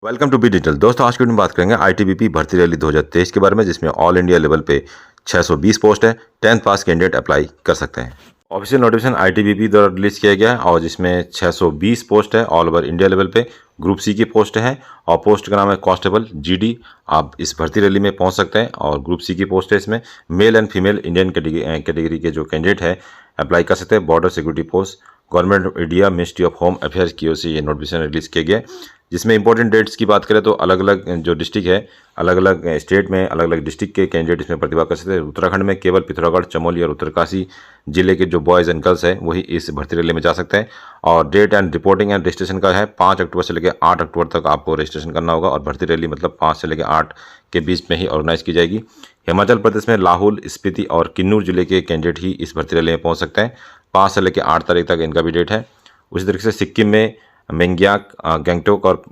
Welcome to be digital. दोस्तों, आज की वीडियो में बात करेंगे आईटीबीपी भर्ती रैली 2023 के बारे में, जिसमें ऑल इंडिया लेवल पे 620 पोस्ट है। 10th पास कैंडिडेट अप्लाई कर सकते हैं। ऑफिशियल नोटिफिकेशन आईटीबीपी द्वारा रिलीज किया गया है और जिसमें 620 पोस्ट है ऑल ओवर इंडिया लेवल पे। ग्रुप सी की पोस्ट है और पोस्ट का नाम है कांस्टेबल जीडी। आप इस भर्ती रैली में पहुंच सकते हैं और ग्रुप सी की पोस्ट है। इसमें male and female Indian category के जो कैंडिडेट है अप्लाई कर सकते हैं। Border security post, government of India, ministry of home affairs की ओर से ये नोटिफिकेशन रिलीज किया गया है। जिसमें इंपॉर्टेंट डेट्स की बात करें तो अलग अलग जो डिस्ट्रिक्ट है, अलग अलग स्टेट में अलग अलग डिस्ट्रिक्ट के कैंडिडेट इसमें प्रतिभा कर सकते हैं। उत्तराखंड में केवल पिथौरागढ़, चमोली और उत्तरकाशी जिले के जो बॉयज़ एंड गर्ल्स हैं वही इस भर्ती रैली में जा सकते हैं। और date and reporting and registration का है 5 अक्टूबर से लेकर 8 अक्टूबर तक आपको रजिस्ट्रेशन करना होगा। और भर्ती रैली मतलब 5 से लेकर 8 के बीच में ही ऑर्गेनाइज की जाएगी। हिमाचल प्रदेश में लाहौल, स्पीति और किन्नौर जिले के कैंडिडेट ही इस भर्ती रैली में पहुंच सकते हैं। 5 से लेकर 8 तारीख तक इनका भी डेट है। उसी तरीके से सिक्किम में मेंग्याक, गैंगटोक और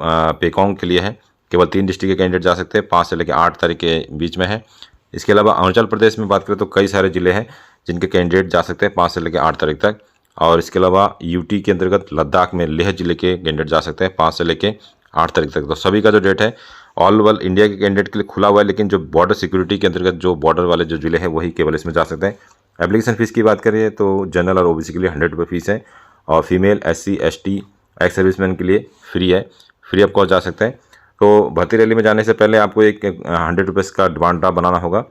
पेकोंग के लिए है। केवल 3 डिस्ट्रिक्ट के कैंडिडेट जा सकते हैं। 5 से लेकर 8 तारीख के बीच में है। इसके अलावा अरुणाचल प्रदेश में बात करें तो कई सारे जिले हैं जिनके कैंडिडेट जा सकते हैं 5 से लेकर 8 तारीख तक। और इसके अलावा यूटी के अंतर्गत लद्दाख में लेह जिले के कैंडिडेट जा सकते हैं 5 से लेकर 8 तारीख तक। तो सभी का जो डेट है ऑल ओवर इंडिया के कैंडिडेट के लिए खुला हुआ है, लेकिन जो बॉर्डर सिक्योरिटी के अंतर्गत जो बॉर्डर वाले जो जिले हैं वही केवल इसमें जा सकते हैं। एप्लीकेशन फीस की बात करें तो जनरल और ओबीसी के लिए 100 रुपये फीस है और female, SC, ST, ex serviceman के लिए फ्री है, फ्री ऑफ कॉस्ट जा सकते हैं। तो भर्ती रैली में जाने से पहले आपको एक 100 रुपीज़ का डिमांड ड्राफ्ट बनाना होगा।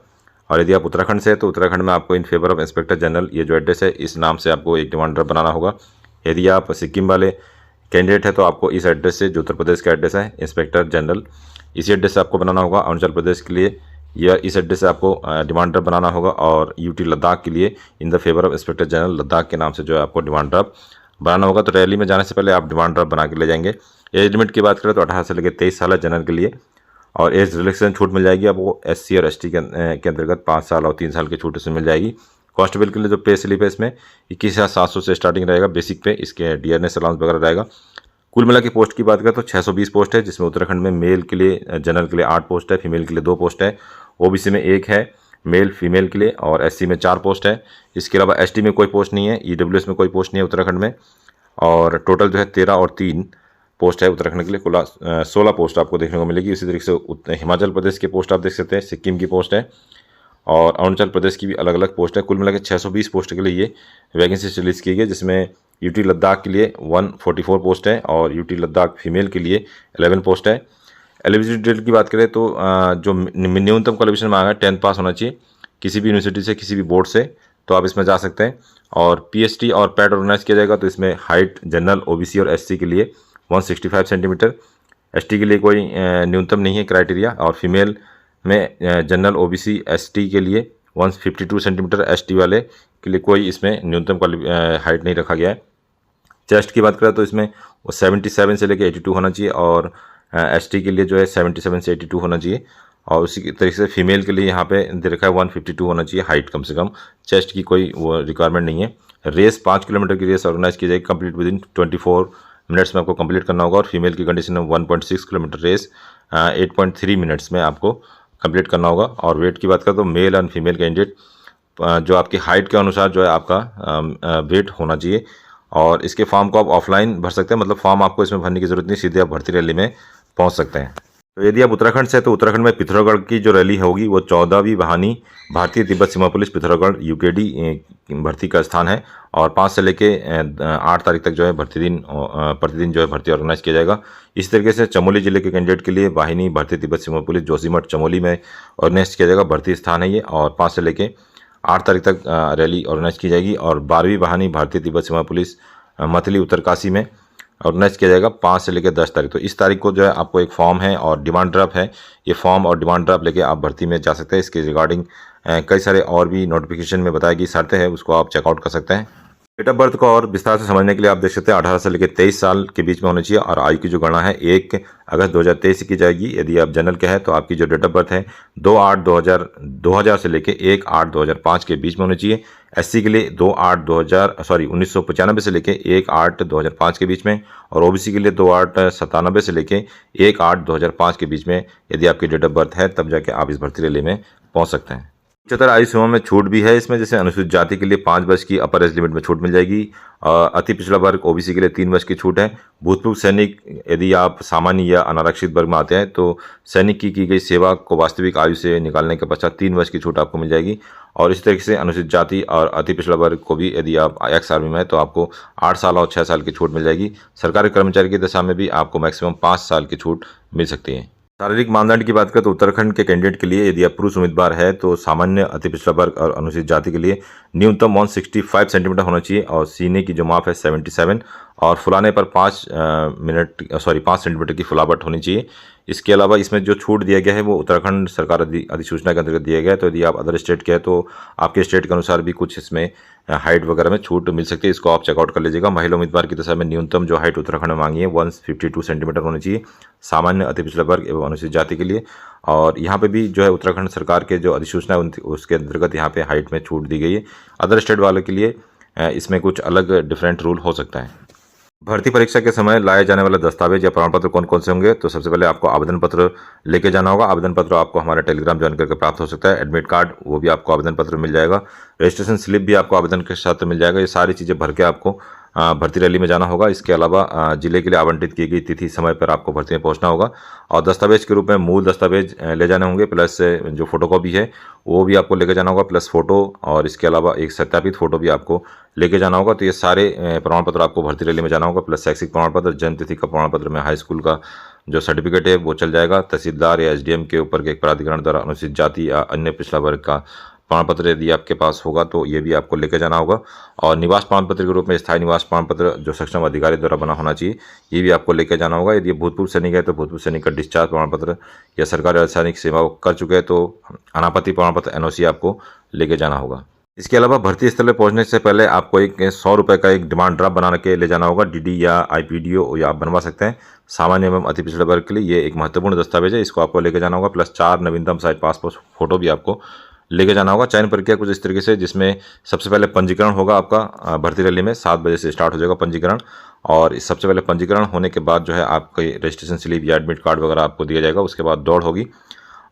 और यदि आप उत्तराखंड से हैं तो उत्तराखंड में आपको in favour of inspector general, ये जो एड्रेस है इस नाम से आपको एक डिमांड ड्राफ्ट बनाना होगा। यदि आप सिक्किम वाले कैंडिडेट है तो आपको इस एड्रेस से, जो उत्तर प्रदेश का एड्रेस है इंस्पेक्टर जनरल, इसी एड्रेस से आपको बनाना होगा। अरुणाचल प्रदेश के लिए या इस एड्रेस से आपको डिमांड ड्राफ्ट बनाना होगा। और यूटी लद्दाख के लिए in the favour of inspector general Ladakh के नाम से जो है आपको डिमांड ड्राफ्ट बनाना होगा। तो रैली में जाने से पहले आप डिमांड ड्राफ्ट बना के ले जाएंगे। एज लिमिट की बात करें तो 18 से लेकर 23 साल है जनरल के लिए। और एज रिलैक्सेशन छूट मिल जाएगी आपको SC और ST के अंतर्गत 5 साल और 3 साल की छूट इसमें मिल जाएगी। कांस्टेबल के लिए जो पे स्लिप है इसमें 21,700 से स्टार्टिंग रहेगा बेसिक पे। इसके डियरनेस अलाउंस वगैरह रहेगा। कुल मिला की पोस्ट की बात करें तो 620 पोस्ट है, जिसमें उत्तराखंड में मेल के लिए, जनरल के लिए 8 पोस्ट है, फीमेल के लिए 2 पोस्ट है, OBC में 1 है मेल फीमेल के लिए, और SC में 4 पोस्ट है। इसके अलावा ST में कोई पोस्ट नहीं है, EWS में कोई पोस्ट नहीं है उत्तराखंड में। और टोटल जो है 13 और 3 पोस्ट है उत्तराखंड के लिए। कुल 16 पोस्ट आपको देखने को मिलेगी। इसी तरीके से हिमाचल प्रदेश की पोस्ट आप देख सकते हैं, सिक्किम की पोस्ट है और अरुणाचल प्रदेश की भी अलग अलग पोस्ट है। कुल मिलाकर 620 पोस्ट के लिए ये वैकेंसी रिलीज की गई, जिसमें यूटी लद्दाख के लिए 144 पोस्ट है और यूटी लद्दाख फीमेल के लिए 11 पोस्ट है। एलिजिबिलिटी डेट की बात करें तो जो न्यूनतम क्वालिफिकेशन मांगा है 10th पास होना चाहिए किसी भी यूनिवर्सिटी से, किसी भी बोर्ड से, तो आप इसमें जा सकते हैं। और PST और पैड ऑर्गेनाइज किया जाएगा। तो इसमें हाइट जनरल, OBC और SC के लिए 165 सेंटीमीटर, ST के लिए कोई न्यूनतम नहीं है क्राइटेरिया। और फीमेल में जनरल, OBC, ST के लिए 152 सेंटीमीटर, ST वाले के लिए कोई इसमें न्यूनतम हाइट नहीं रखा गया है। चेस्ट की बात करें तो इसमें वो 77 से लेकर 82 होना चाहिए और ST के लिए जो है 77 से 82 होना चाहिए। और उसी तरीके से फीमेल के लिए यहाँ पे दे रखा है 152 होना चाहिए हाइट कम से कम। चेस्ट की कोई वो रिक्वायरमेंट नहीं है। रेस 5 किलोमीटर की रेस ऑर्गेनाइज की जाएगी, कंप्लीट विद इन 24 मिनट्स में आपको कंप्लीट करना होगा। और फीमेल की कंडीशन में 1.6 किलोमीटर रेस 8.3 मिनट्स में आपको कंप्लीट करना होगा। और वेट की बात करें तो मेल एंड फीमेल कैंडिडेट जो आपकी हाइट के अनुसार जो है आपका वेट होना चाहिए। और इसके फॉर्म को आप ऑफलाइन भर सकते हैं, मतलब फॉर्म आपको इसमें भरने की जरूरत नहीं, सीधे आप भर्ती रैली में पहुंच सकते हैं। तो यदि आप उत्तराखंड से, तो उत्तराखंड में पिथौरागढ़ की जो रैली होगी वो 14वीं वाहिनी भारतीय तिब्बत सीमा पुलिस पिथौरागढ़ UKD भर्ती का स्थान है। और 5 से लेके 8 तारीख तक जो है प्रतिदिन जो है भर्ती ऑर्गेनाइज किया जाएगा। इस तरीके से चमोली जिले के कैंडिडेट के लिए वाहिनी भारतीय तिब्बत सीमा पुलिस जोशीमठ चमोली में ऑर्गेनाइज किया जाएगा। भर्ती स्थान है ये। और 5 से लेके 8 तारीख तक रैली ऑर्गेनाइज की जाएगी। और 12वीं वाहिनी भारतीय तिब्बत सीमा पुलिस मतली उत्तरकाशी में ऑर्गेनाइज किया जाएगा 5 से लेकर 10 तारीख। तो इस तारीख को जो है आपको एक फॉर्म है और डिमांड ड्राफ्ट है। ये फॉर्म और डिमांड ड्राफ्ट लेके आप भर्ती में जा सकते हैं। इसके रिगार्डिंग कई सारे और भी नोटिफिकेशन में बताई गई शर्तें हैं, उसको आप चेकआउट कर सकते हैं। डेट ऑफ बर्थ को और विस्तार से समझने के लिए आप देख सकते हैं 18 से लेकर 23 साल के बीच में होना चाहिए। और आयु की जो गणना है 1 अगस्त 2023 की जाएगी। यदि आप जनरल के हैं तो आपकी जो डेट ऑफ बर्थ है 2/8/2000 से लेकर 1/8/2005 के बीच में होनी चाहिए। SC के लिए 1995 से लेकर 1/8/2005 के बीच में। और OBC के लिए 2/8/97 से लेकर 1/8/2005 के बीच में यदि आपकी डेट ऑफ बर्थ है, तब जाके आप इस भर्ती रैली में पहुंच सकते हैं। उच्चतर आयु सीमा में छूट भी है इसमें, जैसे अनुसूचित जाति के लिए 5 वर्ष की अपर एज लिमिट में छूट मिल जाएगी। अति पिछड़ा वर्ग ओबीसी के लिए 3 वर्ष की छूट है। भूतपूर्व सैनिक, यदि आप सामान्य या अनारक्षित वर्ग में आते हैं तो सैनिक की गई सेवा को वास्तविक आयु से निकालने के पश्चात 3 वर्ष की छूट आपको मिल जाएगी। और इसी तरीके से अनुसूचित जाति और अति पिछड़ा वर्ग को भी यदि आप एक्स आर्मी में है तो आपको 8 साल और 6 साल की छूट मिल जाएगी। सरकारी कर्मचारी की दशा में भी आपको मैक्सिमम 5 साल की छूट मिल सकती है। शारीरिक मानदंड की बात करें तो उत्तराखंड के कैंडिडेट के लिए यदि आप पुरुष उम्मीदवार है तो सामान्य, अति पिछड़ा वर्ग और अनुसूचित जाति के लिए न्यूनतम 165 सेंटीमीटर होना चाहिए और सीने की जो माप है 77 और फुलाने पर 5 सेंटीमीटर की फुलावट होनी चाहिए। इसके अलावा इसमें जो छूट दिया गया है वो उत्तराखंड सरकार अधिसूचना के अंतर्गत दिया गया है। तो यदि आप अदर स्टेट के हैं तो आपके स्टेट के अनुसार भी कुछ इसमें हाइट वगैरह में छूट मिल सकती है, इसको आप चेकआउट कर लीजिएगा। महिला उम्मीदवार की दशा में न्यूनतम जो हाइट उत्तराखंड में मांगी है 152 सेंटीमीटर होनी चाहिए सामान्य, अति पिछड़ा वर्ग एवं अनुसूचित जाति के लिए। और यहाँ पे भी जो है उत्तराखंड सरकार के जो अधिसूचना है उसके अंतर्गत यहाँ पे हाइट में छूट दी गई है। अदर स्टेट वालों के लिए इसमें कुछ अलग डिफरेंट रूल हो सकता है। भर्ती परीक्षा के समय लाए जाने वाले दस्तावेज या प्रमाण पत्र कौन कौन से होंगे, तो सबसे पहले आपको आवेदन पत्र लेके जाना होगा। आवेदन पत्र आपको हमारा टेलीग्राम ज्वाइन करके प्राप्त हो सकता है। एडमिट कार्ड वो भी आपको आवेदन पत्र मिल जाएगा। रजिस्ट्रेशन स्लिप भी आपको आवेदन के साथ मिल जाएगा। ये सारी चीज़ें भर के आपको भर्ती रैली में जाना होगा। इसके अलावा जिले के लिए आवंटित की गई तिथि समय पर आपको भर्ती में पहुंचना होगा और दस्तावेज के रूप में मूल दस्तावेज ले जाने होंगे, प्लस जो फोटोकॉपी है वो भी आपको लेके जाना होगा, प्लस फोटो और इसके अलावा एक सत्यापित फोटो भी आपको लेके जाना होगा। तो ये सारे प्रमाण पत्र आपको भर्ती रैली में जाना होगा, प्लस शैक्षिक प्रमाण पत्र, जन्म तिथि का प्रमाण पत्र में हाई स्कूल का जो सर्टिफिकेट है वो चल जाएगा। तहसीलदार या एसडीएम के ऊपर के एक प्राधिकरण द्वारा अनुसूचित जाति या अन्य पिछड़ा वर्ग का प्रमाण पत्र यदि आपके पास होगा तो ये भी आपको लेकर जाना होगा। और निवास प्रमाण पत्र के रूप में स्थायी निवास प्रमाण पत्र जो सक्षम अधिकारी द्वारा बना होना चाहिए, ये भी आपको लेकर जाना होगा। यदि भूतपूर्व सैनिक है तो भूतपूर्व सैनिक का डिस्चार्ज प्रमाण पत्र, या सरकारी अर्धसैनिक सेवा कर चुके हैं तो अनापत्ति प्रमाण पत्र एनओसी आपको लेके जाना होगा। इसके अलावा भर्ती स्थल पर पहुंचने से पहले आपको एक 100 रुपये का एक डिमांड ड्राफ्ट बना के ले जाना होगा। डीडी या आईपीडीओ या आप बनवा सकते हैं। सामान्य एवं अति पिछड़े वर्ग के लिए ये एक महत्वपूर्ण दस्तावेज है, इसको आपको लेके जाना होगा। प्लस 4 नवीनतम साइज पासपोर्ट फोटो भी आपको लेके जाना होगा। चयन प्रक्रिया कुछ इस तरीके से, जिसमें सबसे पहले पंजीकरण होगा आपका भर्ती रैली में 7 बजे से स्टार्ट हो जाएगा पंजीकरण। और इस सबसे पहले पंजीकरण होने के बाद जो है आपके रजिस्ट्रेशन स्लिप या एडमिट कार्ड वगैरह आपको दिया जाएगा। उसके बाद दौड़ होगी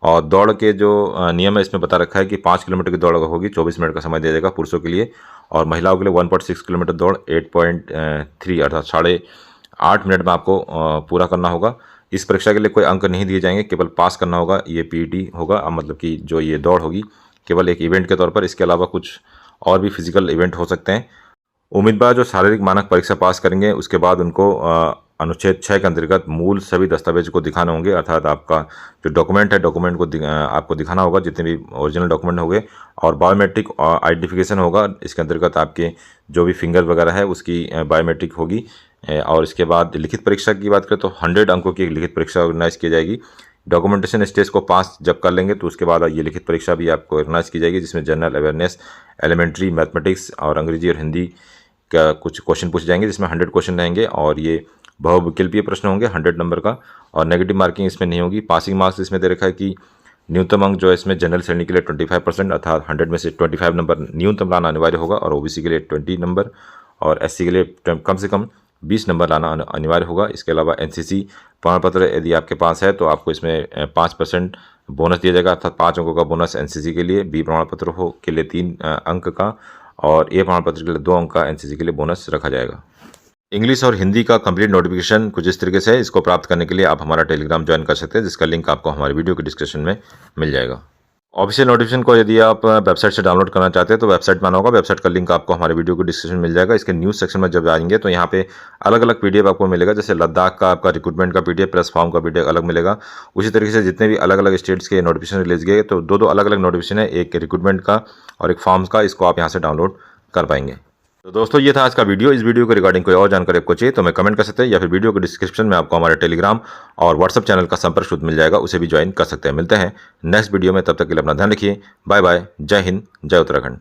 और दौड़ के जो नियम है इसमें बता रखा है कि 5 किलोमीटर की दौड़ होगी, 24 मिनट का समय दिया जाएगा पुरुषों के लिए, और महिलाओं के लिए 1.6 किलोमीटर दौड़ 8.3 अर्थात 8.5 मिनट में आपको पूरा करना होगा। इस परीक्षा के लिए कोई अंक नहीं दिए जाएंगे, केवल पास करना होगा। ये पीईटी होगा, मतलब कि जो ये दौड़ होगी केवल एक इवेंट के तौर पर। इसके अलावा कुछ और भी फिजिकल इवेंट हो सकते हैं। उम्मीदवार जो शारीरिक मानक परीक्षा पास करेंगे उसके बाद उनको अनुच्छेद 6 के अंतर्गत मूल सभी दस्तावेज को दिखाने होंगे, अर्थात आपका जो डॉक्यूमेंट है डॉक्यूमेंट को आपको दिखाना होगा, जितने भी ओरिजिनल डॉक्यूमेंट होंगे। और बायोमेट्रिक आइडेंटिफिकेशन होगा, इसके अंतर्गत आपके जो भी फिंगर वगैरह है उसकी बायोमेट्रिक होगी। और इसके बाद लिखित परीक्षा की बात करें तो 100 अंकों की एक लिखित परीक्षा ऑर्गेनाइज की जाएगी। डॉक्यूमेंटेशन स्टेज को पास जब कर लेंगे तो उसके बाद ये लिखित परीक्षा भी आपको ऑर्गेनाइज की जाएगी, जिसमें जनरल अवेयरनेस, एलिमेंट्री मैथमेटिक्स और अंग्रेजी और हिंदी का कुछ क्वेश्चन पूछे जाएंगे, जिसमें 100 क्वेश्चन रहेंगे। और ये बहुविकल्पीय प्रश्न होंगे 100 नंबर का, और नेगेटिव मार्किंग इसमें नहीं होगी। पासिंग मार्क्स इसमें दे रखा है कि न्यूनतम अंक जो है इसमें जनरल श्रेणी के लिए 25% अर्थात 100 में से 25 नंबर न्यूनतम लाना अनिवार्य होगा, और ओबीसी के लिए 20 नंबर और एससी के लिए कम से कम 20 नंबर लाना अनिवार्य होगा। इसके अलावा एनसीसी प्रमाण पत्र यदि आपके पास है तो आपको इसमें 5% बोनस दिया जाएगा, अर्थात 5 अंकों का बोनस एनसीसी के लिए, बी प्रमाण पत्र हो के लिए 3 अंक का, और ए प्रमाण पत्र के लिए 2 अंक का एनसीसी के लिए बोनस रखा जाएगा। इंग्लिश और हिंदी का कंप्लीट नोटिफिकेशन कुछ इस तरीके से है। इसको प्राप्त करने के लिए आप हमारा टेलीग्राम ज्वाइन कर सकते हैं, जिसका लिंक आपको हमारे वीडियो के डिस्क्रिप्शन में मिल जाएगा। ऑफिशियल नोटिफिकेशन को यदि आप वेबसाइट से डाउनलोड करना चाहते हैं तो वेबसाइट में आना होगा। वेबसाइट का लिंक आपको हमारे वीडियो के डिस्क्रिप्शन में मिल जाएगा। इसके न्यूज़ सेक्शन में जब आएंगे तो यहाँ पे अलग अलग पीडीएफ आपको मिलेगा, जैसे लद्दाख का आपका रिक्रूटमेंट का पीडीएफ प्लस फॉर्म का पीडीएफ अलग मिलेगा। उसी तरीके से जितने भी अलग अलग स्टेट्स के नोटिफिकेशन रिलीज गए तो 2 अलग अलग नोटिफिकेशन है, एक रिक्रूटमेंट का और एक फॉर्म्स का, इसको आप यहाँ से डाउनलोड कर पाएंगे। तो दोस्तों ये था आज का वीडियो। इस वीडियो के रिगार्डिंग कोई और जानकारी आपको चाहिए तो मैं कमेंट कर सकते हैं, या फिर वीडियो के डिस्क्रिप्शन में आपको हमारे टेलीग्राम और व्हाट्सएप चैनल का संपर्क सूत्र मिल जाएगा, उसे भी ज्वाइन कर सकते हैं। मिलते हैं नेक्स्ट वीडियो में, तब तक के लिए अपना ध्यान रखिए। Bye bye. जय हिंद, जय उत्तराखंड।